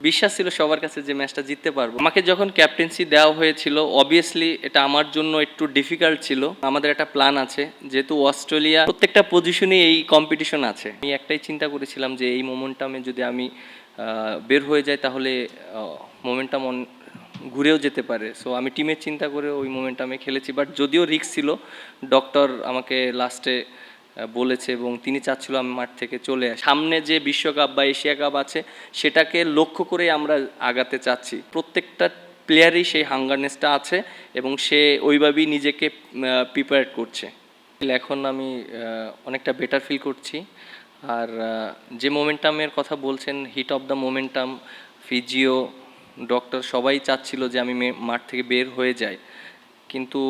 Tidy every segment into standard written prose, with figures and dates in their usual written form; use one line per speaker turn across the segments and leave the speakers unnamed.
বিশ্বাস ছিল সবার কাছে যে ম্যাচটা জিততে পারবো। আমাকে যখন ক্যাপ্টেন্সি দেওয়া হয়েছিল, অবভিয়াসলি এটা আমার জন্য একটু ডিফিকাল্ট ছিল। আমাদের একটা প্ল্যান আছে, যেহেতু অস্ট্রেলিয়া প্রত্যেকটা পজিশনে এই কম্পিটিশন আছে। আমি একটাই চিন্তা করেছিলাম যে এই মোমেন্টামে যদি আমি বের হয়ে যাই তাহলে মোমেন্টাম ঘুরেও যেতে পারে। সো আমি টিমের চিন্তা করে ওই মোমেন্টামে খেলেছি, বাট যদিও রিস্ক ছিল, ডক্টর আমাকে লাস্টে বলেছে এবং তিনি চাচ্ছিল আমি মাঠ থেকে চলে আসি। সামনে যে বিশ্বকাপ বা এশিয়া কাপ আছে সেটাকে লক্ষ্য করে আমরা আগাতে চাচ্ছি। প্রত্যেকটা প্লেয়ারই সেই হাঙ্গারনেসটা আছে এবং সে ওইভাবেই নিজেকে প্রিপেয়ার করছে। এখন আমি অনেকটা বেটার ফিল করছি। আর যে মোমেন্টামের কথা বলছেন, heat of the momentum, physio, doctor সবাই চাচ্ছিল যে আমি মাঠ থেকে বের হয়ে যাই। কিন্তু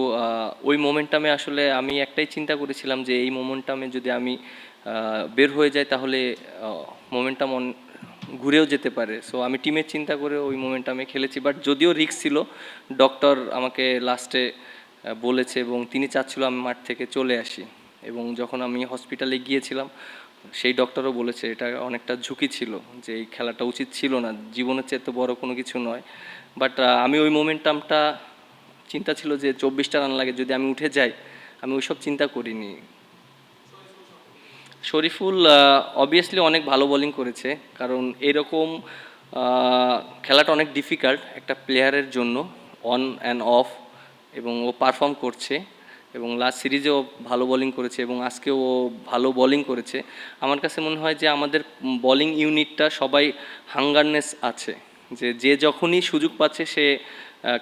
ওই মোমেন্টামে আসলে আমি একটাই চিন্তা করেছিলাম যে এই মোমেন্টামে যদি আমি বের হয়ে যাই তাহলে মোমেন্টাম ঘুরেও যেতে পারে। সো আমি টিমের চিন্তা করে ওই মোমেন্টামে খেলেছি, বাট যদিও রিস্ক ছিল, ডক্টর আমাকে লাস্টে বলেছে এবং তিনি চাচ্ছিল আমি মাঠ থেকে চলে আসি। এবং যখন আমি হসপিটালে গিয়েছিলাম, সেই ডক্টরও বলেছে এটা অনেকটা ঝুঁকি ছিল, যে এই খেলাটা উচিত ছিল না, জীবনের চেয়ে তো বড় কোনো কিছু নয়। বাট আমি ওই মোমেন্টামটা চিন্তা ছিল যে 24টা রান লাগে, যদি আমি উঠে যাই, আমি ওইসব চিন্তা করিনি। শরীফুল অবভিয়াসলি অনেক ভালো বোলিং করেছে, কারণ এরকম খেলাটা অনেক ডিফিকাল্ট একটা প্লেয়ারের জন্য, অন অ্যান্ড অফ, এবং ও পারফর্ম করছে এবং লাস্ট সিরিজেও ভালো বোলিং করেছে এবং আজকেও ও ভালো বোলিং করেছে। আমার কাছে মনে হয় যে আমাদের বোলিং ইউনিটটা সবাই হাঙ্গারনেস আছে, যে যে যখনই সুযোগ পাচ্ছে সে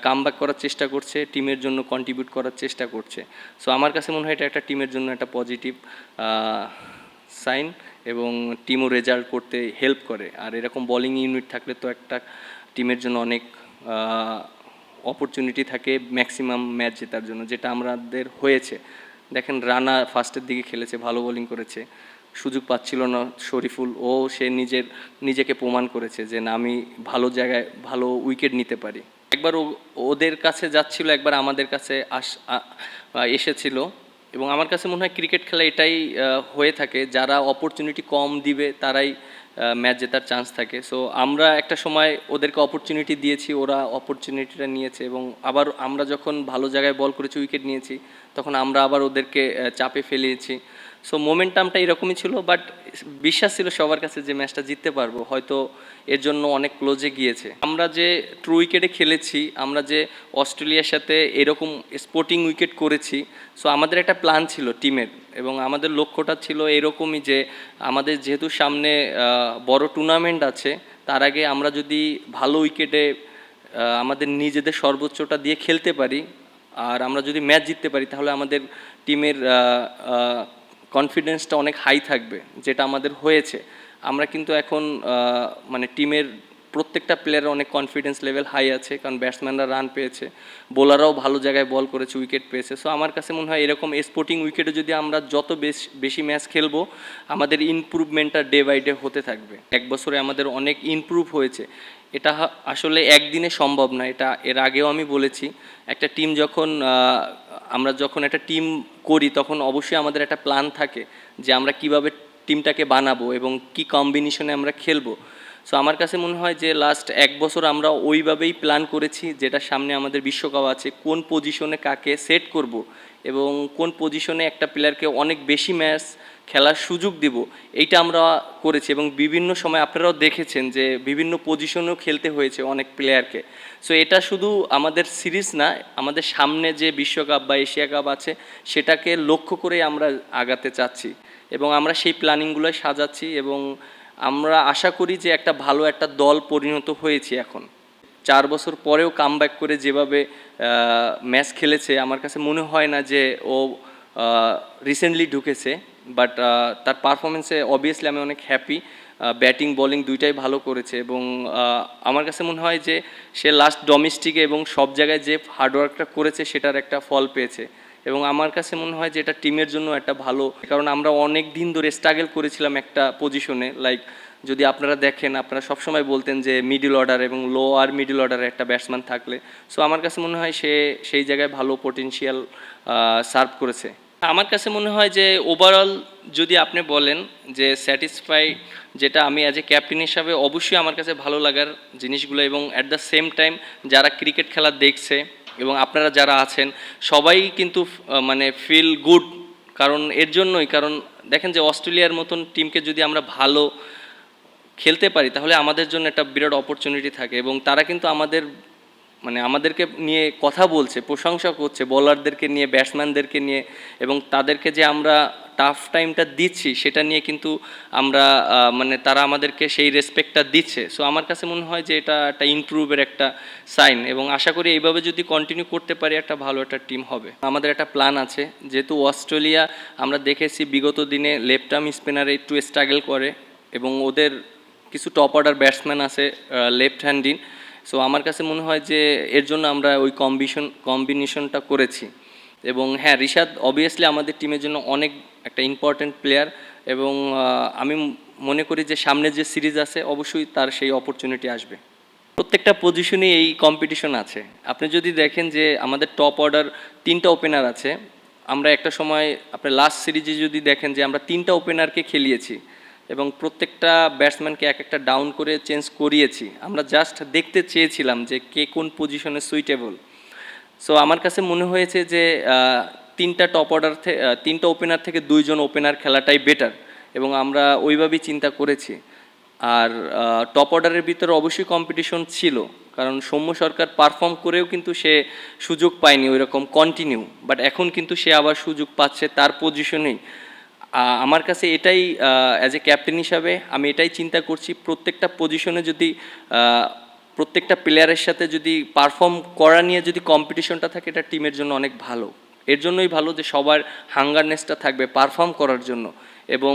কামব্যাক করার চেষ্টা করছে, টিমের জন্য কন্ট্রিবিউট করার চেষ্টা করছে। সো আমার কাছে মনে হয় এটা একটা টিমের জন্য একটা পজিটিভ সাইন এবং টিমও রেজাল্ট করতে হেল্প করে। আর এরকম বোলিং ইউনিট থাকলে তো একটা টিমের জন্য অনেক অপরচুনিটি থাকে ম্যাক্সিমাম ম্যাচ জেতার জন্য, যেটা আমাদের হয়েছে। দেখেন, রানা ফার্স্টের দিকে খেলেছে, ভালো বোলিং করেছে, সুযোগ পাচ্ছিল না শরীফুল, ও সে নিজেকে প্রমাণ করেছে যে না, আমি ভালো জায়গায় ভালো উইকেট নিতে পারি। একবার ওদের কাছে যাচ্ছিল, একবার আমাদের কাছে এসেছিল। এবং আমার কাছে মনে হয় ক্রিকেট খেলা এটাই হয়ে থাকে, যারা অপরচুনিটি কম দিবে তারাই ম্যাচ জেতার চান্স থাকে। সো আমরা একটা সময় ওদেরকে অপরচুনিটি দিয়েছি, ওরা অপরচুনিটিটা নিয়েছে এবং আবার আমরা যখন ভালো জায়গায় বল করেছি, উইকেট নিয়েছি, তখন আমরা আবার ওদেরকে চাপে ফেলিয়েছি। সো মোমেন্টামটা এরকমই ছিল, বাট বিশ্বাস ছিল সবার কাছে যে ম্যাচটা জিততে পারবো, হয়তো এর জন্য অনেক ক্লোজে গিয়েছে। আমরা যে ট্রু উইকেটে খেলেছি, আমরা যে অস্ট্রেলিয়ার সাথে এরকম স্পোর্টিং উইকেট করেছি, সো আমাদের একটা প্ল্যান ছিল টিমের এবং আমাদের লক্ষ্যটা ছিল এরকমই যে আমাদের যেহেতু সামনে বড় টুর্নামেন্ট আছে, তার আগে আমরা যদি ভালো উইকেটে আমাদের নিজেদের সর্বোচ্চটা দিয়ে খেলতে পারি আর আমরা যদি ম্যাচ জিততে পারি, তাহলে আমাদের টিমের কনফিডেন্সটা অনেক হাই থাকবে, যেটা আমাদের হয়েছে। আমরা কিন্তু এখন মানে টিমের প্রত্যেকটা প্লেয়ারের অনেক কনফিডেন্স লেভেল হাই আছে, কারণ ব্যাটসম্যানরা রান পেয়েছে, বোলাররাও ভালো জায়গায় বল করেছে, উইকেট পেয়েছে। সো আমার কাছে মনে হয় এরকম স্পোর্টিং উইকেটে যদি আমরা যত বেশি ম্যাচ খেলবো, আমাদের ইমপ্রুভমেন্টটা ডে বাই ডে হতে থাকবে। এক বছরে আমাদের অনেক ইমপ্রুভ হয়েছে। এটা আসলে একদিনে সম্ভব না, এটা এর আগেও আমি বলেছি। একটা টিম যখন আমরা যখন একটা টিম করি, তখন অবশ্যই আমাদের একটা প্ল্যান থাকে যে আমরা কিভাবে টিমটাকে বানাবো এবং কি কম্বিনেশনে আমরা খেলবো। সো আমার কাছে মনে হয় যে লাস্ট এক বছর আমরা ওইভাবেই প্ল্যান করেছি, যেটা সামনে আমাদের বিশ্বকাপ আছে, কোন পজিশনে কাকে সেট করব এবং কোন পজিশনে একটা প্লেয়ারকে অনেক বেশি ম্যাচ খেলার সুযোগ দিব, এইটা আমরা করেছি। এবং বিভিন্ন সময় আপনারাও দেখেছেন যে বিভিন্ন পজিশনেও খেলতে হয়েছে অনেক প্লেয়ারকে। সো এটা শুধু আমাদের সিরিজ না, আমাদের সামনে যে বিশ্বকাপ বা এশিয়া কাপ আছে সেটাকে লক্ষ্য করেই আমরা আগাতে চাচ্ছি এবং আমরা সেই প্ল্যানিংগুলোই সাজাচ্ছি এবং আমরা আশা করি যে একটা ভালো একটা দল পরিণত হয়েছি এখন। 4 বছর পরেও কামব্যাক করে যেভাবে ম্যাচ খেলেছে, আমার কাছে মনে হয় না যে ও রিসেন্টলি ঢুকেছে। বাট তার পারফরমেন্সে অবভিয়াসলি আমি অনেক হ্যাপি। ব্যাটিং বোলিং দুইটাই ভালো করেছে এবং আমার কাছে মনে হয় যে সে লাস্ট ডোমেস্টিকে এবং সব জায়গায় যে হার্ডওয়ার্কটা করেছে সেটার একটা ফল পেয়েছে। এবং আমার কাছে মনে হয় যে এটা টিমের জন্য একটা ভালো, কারণ আমরা অনেক দিন ধরে স্ট্রাগল করেছিলাম একটা পজিশনে। লাইক যদি আপনারা দেখেন, আপনারা সবসময় বলতেন যে মিডল অর্ডার এবং লো আর মিডল অর্ডারে একটা ব্যাটসম্যান থাকলে। সো আমার কাছে মনে হয় সে সেই জায়গায় ভালো পটেনশিয়াল সার্ভ করেছে। আমার কাছে মনে হয় যে ওভারঅল যদি আপনি বলেন যে স্যাটিসফাই, যেটা আমি অ্যাজ এ ক্যাপ্টেন হিসাবে অবশ্যই আমার কাছে ভালো লাগার জিনিসগুলো, এবং অ্যাট দ্য সেম টাইম যারা ক্রিকেট খেলা দেখছে এবং আপনারা যারা আছেন সবাই কিন্তু মানে ফিল গুড। কারণ এর জন্যই, কারণ দেখেন যে অস্ট্রেলিয়ার মতন টিমকে যদি আমরা ভালো খেলতে পারি তাহলে আমাদের জন্য একটা বিরাট অপরচুনিটি থাকে, এবং তারা কিন্তু আমাদের মানে আমাদেরকে নিয়ে কথা বলছে, প্রশংসা করছে, বোলারদেরকে নিয়ে, ব্যাটসম্যানদেরকে নিয়ে, এবং তাদেরকে যে আমরা টাফ টাইমটা দিচ্ছি সেটা নিয়ে কিন্তু আমরা মানে তারা আমাদেরকে সেই রেসপেক্টটা দিচ্ছে। সো আমার কাছে মনে হয় যে এটা একটা ইমপ্রুভের একটা সাইন, এবং আশা করি এইভাবে যদি কন্টিনিউ করতে পারি একটা ভালো একটা টিম হবে। আমাদের একটা প্ল্যান আছে, যেহেতু অস্ট্রেলিয়া আমরা দেখেছি বিগত দিনে লেফট আর্ম স্পিনারে একটু স্ট্রাগল করে, এবং ওদের কিছু টপ অর্ডার ব্যাটসম্যান আছে লেফট হ্যান্ডিং। সো আমার কাছে মনে হয় যে এর জন্য আমরা ওই কম্বিনেশনটা করেছি। এবং হ্যাঁ, রিশাদ অবভিয়াসলি আমাদের টিমের জন্য অনেক একটা ইম্পর্ট্যান্ট প্লেয়ার, এবং আমি মনে করি যে সামনে যে সিরিজ আছে অবশ্যই তার সেই অপরচুনিটি আসবে। প্রত্যেকটা পজিশনেই এই কম্পিটিশন আছে। আপনি যদি দেখেন যে আমাদের টপ অর্ডার 3টা ওপেনার আছে। আমরা একটা সময় আপনার লাস্ট সিরিজে যদি দেখেন যে আমরা 3টা ওপেনারকে খেলিয়েছি, এবং প্রত্যেকটা ব্যাটসম্যানকে এক একটা ডাউন করে চেঞ্জ করিয়েছি। আমরা জাস্ট দেখতে চেয়েছিলাম যে কে কোন পজিশনে সুইটেবল। সো আমার কাছে মনে হয়েছে যে 3টা টপ অর্ডার 3টা ওপেনার থেকে 2জন ওপেনার খেলাটাই বেটার, এবং আমরা ওইভাবেই চিন্তা করেছি। আর টপ অর্ডারের ভিতরে অবশ্যই কম্পিটিশন ছিল, কারণ সৌম্য সরকার পারফর্ম করেও কিন্তু সে সুযোগ পায়নি ওই রকম কন্টিনিউ, বাট এখন কিন্তু সে আবার সুযোগ পাচ্ছে তার পজিশনেই। আমার কাছে এটাই অ্যাজ এ ক্যাপ্টেন হিসাবে আমি এটাই চিন্তা করছি, প্রত্যেকটা পজিশনে যদি প্রত্যেকটা প্লেয়ারের সাথে যদি পারফর্ম করা নিয়ে যদি কম্পিটিশনটা থাকে, এটা টিমের জন্য অনেক ভালো। এর জন্যই ভালো যে সবার হাঙ্গারনেসটা থাকবে পারফর্ম করার জন্য এবং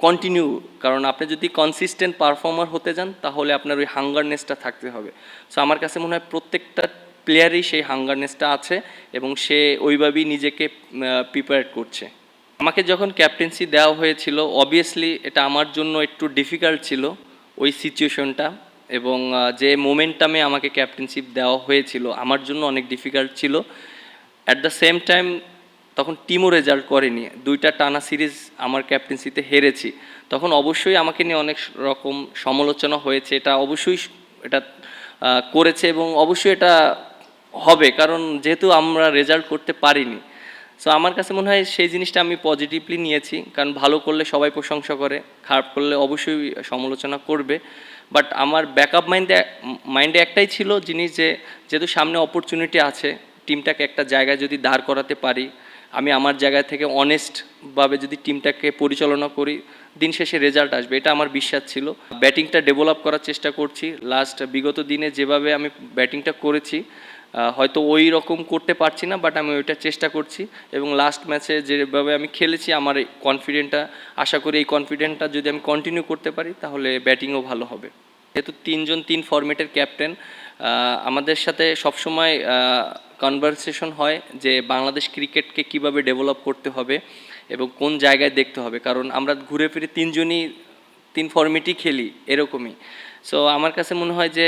কন্টিনিউ, কারণ আপনি যদি কনসিস্টেন্ট পারফর্মার হতে যান তাহলে আপনার ওই হাঙ্গারনেসটা থাকতে হবে। সো আমার কাছে মনে হয় প্রত্যেকটা প্লেয়ারই সেই হাঙ্গারনেসটা আছে, এবং সে ওইভাবেই নিজেকে প্রিপেয়ার করছে। আমাকে যখন ক্যাপ্টেন্সি দেওয়া হয়েছিল অবভিয়াসলি এটা আমার জন্য একটু ডিফিকাল্ট ছিল ওই সিচুয়েশনটা, এবং যে মোমেন্টামে আমাকে ক্যাপ্টেনশিপ দেওয়া হয়েছিল আমার জন্য অনেক ডিফিকাল্ট ছিল। অ্যাট দ্য সেম টাইম তখন টিমও রেজাল্ট করেনি, 2টা টানা সিরিজ আমার ক্যাপ্টেন্সিতে হেরেছি, তখন অবশ্যই আমাকে নিয়ে অনেক রকম সমালোচনা হয়েছে। এটা অবশ্যই এটা করেছে, এবং অবশ্যই এটা হবে, কারণ যেহেতু আমরা রেজাল্ট করতে পারিনি। সো আমার কাছে মনে হয় সেই জিনিসটা আমি পজিটিভলি নিয়েছি, কারণ ভালো করলে সবাই প্রশংসা করে, খারাপ করলে অবশ্যই সমালোচনা করবে। বাট আমার ব্যাকআপ মাইন্ডে একটাই ছিল জিনিস, যে যেহেতু সামনে অপরচুনিটি আছে, টিমটাকে একটা জায়গায় যদি দাঁড় করাতে পারি, আমি আমার জায়গা থেকে অনেস্টভাবে যদি টিমটাকে পরিচালনা করি, দিন শেষে রেজাল্ট আসবে, এটা আমার বিশ্বাস ছিল। ব্যাটিংটা ডেভেলপ করার চেষ্টা করছি। বিগত দিনে যেভাবে আমি ব্যাটিংটা করেছি হয়তো ওই রকম করতে পারছি না, বাট আমি ওইটা চেষ্টা করছি, এবং লাস্ট ম্যাচে যেভাবে আমি খেলেছি আমার এই কনফিডেন্টটা, আশা করি এই কনফিডেন্টটা যদি আমি কন্টিনিউ করতে পারি তাহলে ব্যাটিংও ভালো হবে। যেহেতু 3জন 3 ফরম্যাটের ক্যাপ্টেন, আমাদের সাথে সবসময় কনভারসেশন হয় যে বাংলাদেশ ক্রিকেটকে কিভাবে ডেভেলপ করতে হবে এবং কোন জায়গায় দেখতে হবে, কারণ আমরা ঘুরে ফিরে 3জনই 3 ফরম্যাটই খেলি এরকমই। সো আমার কাছে মনে হয় যে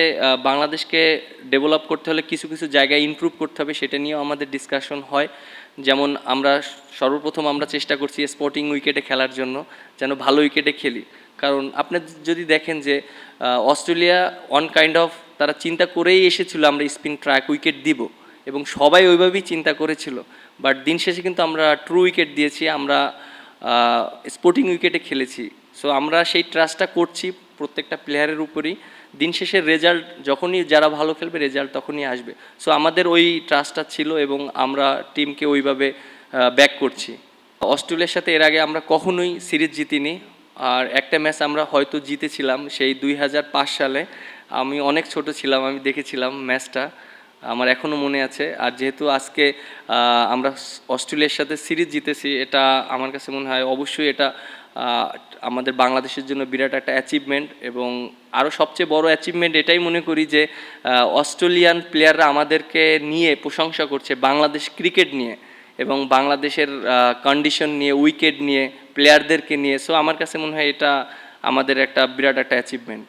বাংলাদেশকে ডেভেলপ করতে হলে কিছু কিছু জায়গায় ইমপ্রুভ করতে হবে, সেটা নিয়েও আমাদের ডিসকাশন হয়। যেমন আমরা সর্বপ্রথম আমরা চেষ্টা করছি স্পোর্টিং উইকেটে খেলার জন্য, যেন ভালো উইকেটে খেলি। কারণ আপনি যদি দেখেন যে অস্ট্রেলিয়া অন কাইন্ড অফ তারা চিন্তা করেই এসেছিল আমরা স্পিন ট্র্যাক উইকেট দিব, এবং সবাই ওইভাবেই চিন্তা করেছিল, বাট দিন শেষে কিন্তু আমরা ট্রু উইকেট দিয়েছি, আমরা স্পোর্টিং উইকেটে খেলেছি। সো আমরা সেই ট্রাস্টটা করছি প্রত্যেকটা প্লেয়ারের উপরই, দিন শেষে রেজাল্ট যখনই যারা ভালো খেলবে রেজাল্ট তখনই আসবে। সো আমাদের ওই ট্রাস্টটা ছিল, এবং আমরা টিমকে ওইভাবে ব্যাক করছি। অস্ট্রেলিয়ার সাথে এর আগে আমরা কখনোই সিরিজ জিতিনি, আর একটা ম্যাচ আমরা হয়তো জিতেছিলাম সেই 2005 সালে। আমি অনেক ছোট ছিলাম, আমি দেখেছিলাম ম্যাচটা, আমার এখনও মনে আছে। আর যেহেতু আজকে আমরা অস্ট্রেলিয়ার সাথে সিরিজ জিতেছি, এটা আমার কাছে মনে হয় অবশ্যই এটা আমাদের বাংলাদেশের জন্য বিরাট একটা অ্যাচিভমেন্ট, এবং আরও সবচেয়ে বড় অ্যাচিভমেন্ট এটাই মনে করি যে অস্ট্রেলিয়ান প্লেয়াররা আমাদেরকে নিয়ে প্রশংসা করছে বাংলাদেশ ক্রিকেট নিয়ে, এবং বাংলাদেশের কন্ডিশন নিয়ে, উইকেট নিয়ে, প্লেয়ারদেরকে নিয়ে। সো আমার কাছে মনে হয় এটা আমাদের একটা বিরাট একটা অ্যাচিভমেন্ট।